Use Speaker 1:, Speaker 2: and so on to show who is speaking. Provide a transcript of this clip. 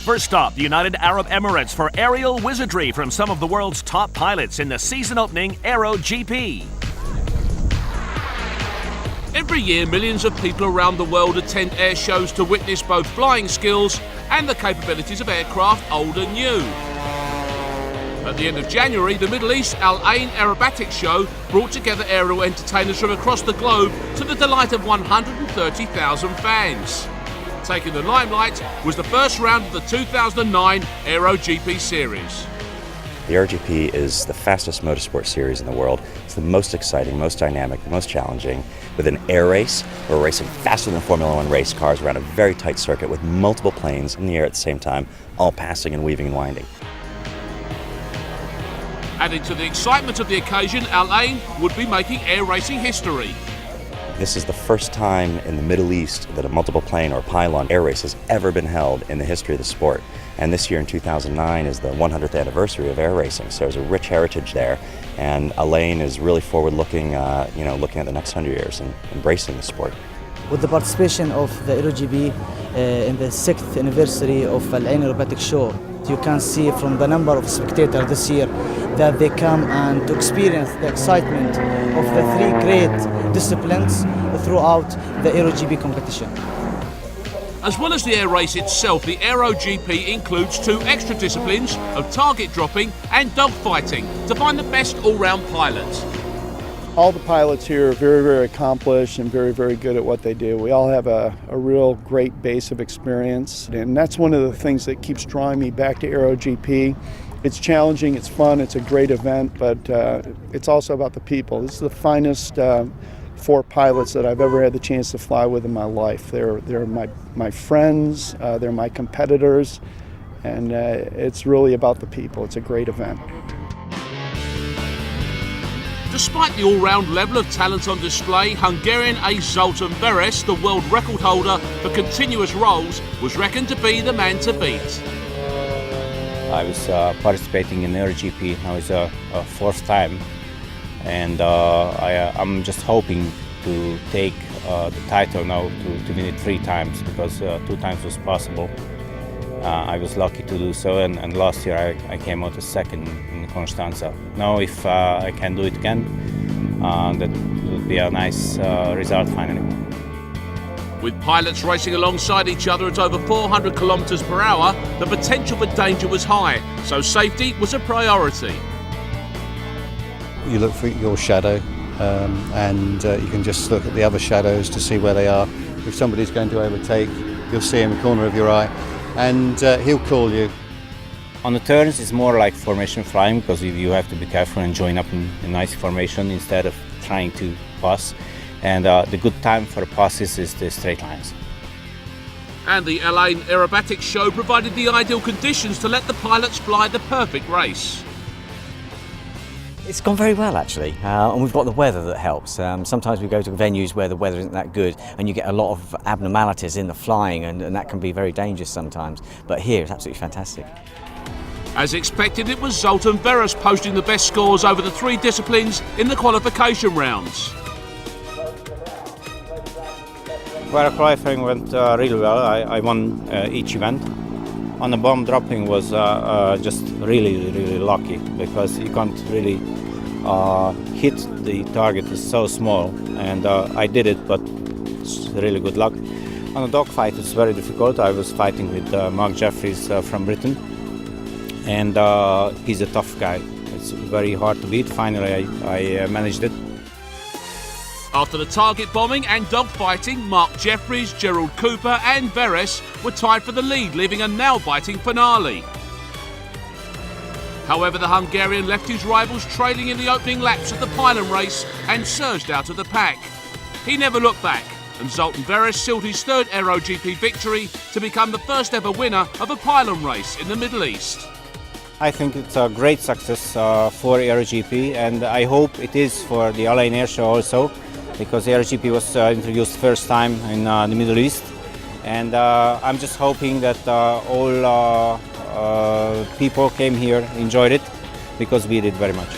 Speaker 1: First stop, the United Arab Emirates for aerial wizardry from some of the world's top pilots in the season-opening Aero GP.
Speaker 2: Every year, millions of people around the world attend air shows to witness both flying skills and the capabilities of aircraft old and new. At the end of January, the Middle East Al Ain Aerobatic Show brought together aerial entertainers from across the globe to the delight of 130,000 fans. Taking the limelight was the first round of the 2009 Aero GP series.
Speaker 3: The Aero GP is the fastest motorsport series in the world. It's the most exciting, most dynamic, most challenging, with an air race. We're racing faster than Formula One race cars around a very tight circuit with multiple planes in the air at the same time, all passing and weaving and winding.
Speaker 2: Adding to the excitement of the occasion, Al Ain would be making air racing history.
Speaker 3: This is the first time in the Middle East that a multiple plane or pylon air race has ever been held in the history of the sport. And this year in 2009 is the 100th anniversary of air racing, so there's a rich heritage there. And Al Ain is really forward-looking, looking at the next 100 years and embracing the sport.
Speaker 4: With the participation of the Aero GP in the 6th anniversary of Al Ain Aerobatic Show, you can see from the number of spectators this year that they come and to experience the excitement of the three great disciplines throughout the Aero GP competition.
Speaker 2: As well as the air race itself, the Aero GP includes two extra disciplines of target dropping and dogfighting to find the best all-round pilots.
Speaker 5: All the pilots here are very, very accomplished and very, very good at what they do. We all have a real great base of experience, and that's one of the things that keeps drawing me back to Aero GP. It's challenging, it's fun, it's a great event, but it's also about the people. This is the finest four pilots that I've ever had the chance to fly with in my life. They're my friends, they're my competitors, and it's really about the people. It's a great event.
Speaker 2: Despite the all-round level of talent on display, Hungarian ace Zoltan Veres, the world record holder for continuous rolls, was reckoned to be the man to beat.
Speaker 6: I was participating in Aero GP now it's a fourth time, and I'm just hoping to take the title now to win it 3 times, because 2 times was possible. I was lucky to do so, and last year I came out as second in Constanza. Now if I can do it again, that would be a nice result finally.
Speaker 2: With pilots racing alongside each other at over 400 kilometers per hour, the potential for danger was high, so safety was a priority.
Speaker 7: You look for your shadow, and you can just look at the other shadows to see where they are. If somebody's going to overtake, you'll see in the corner of your eye, and he'll call you.
Speaker 6: On the turns it's more like formation flying, because you have to be careful and join up in a nice formation instead of trying to pass. And the good time for passes is the straight lines.
Speaker 2: And the Al Ain Aerobatic Show provided the ideal conditions to let the pilots fly the perfect race.
Speaker 8: It's gone very well actually, and we've got the weather that helps. Sometimes we go to venues where the weather isn't that good and you get a lot of abnormalities in the flying, and that can be very dangerous sometimes. But here it's absolutely fantastic.
Speaker 2: As expected, it was Zoltan Veres posting the best scores over the 3 disciplines in the qualification rounds.
Speaker 6: Well, qualifying went really well. I won each event. On the bomb dropping was just really lucky, because you can't really hit the target. It's so small, and I did it, but it's really good luck. On the dogfight it's very difficult. I was fighting with Mark Jeffries from Britain, and he's a tough guy. It's very hard to beat. Finally I managed it.
Speaker 2: After the target bombing and dogfighting, Mark Jeffries, Gerald Cooper and Veres were tied for the lead, leaving a nail-biting finale. However, the Hungarian left his rivals trailing in the opening laps of the pylon race and surged out of the pack. He never looked back, and Zoltan Veres sealed his 3rd Aero GP victory to become the first ever winner of a pylon race in the Middle East.
Speaker 6: I think it's a great success for Aero GP, and I hope it is for the Al Ain Air Show also, because Aero GP was introduced first time in the Middle East, and I'm just hoping that all people came here, enjoyed it, because we did very much.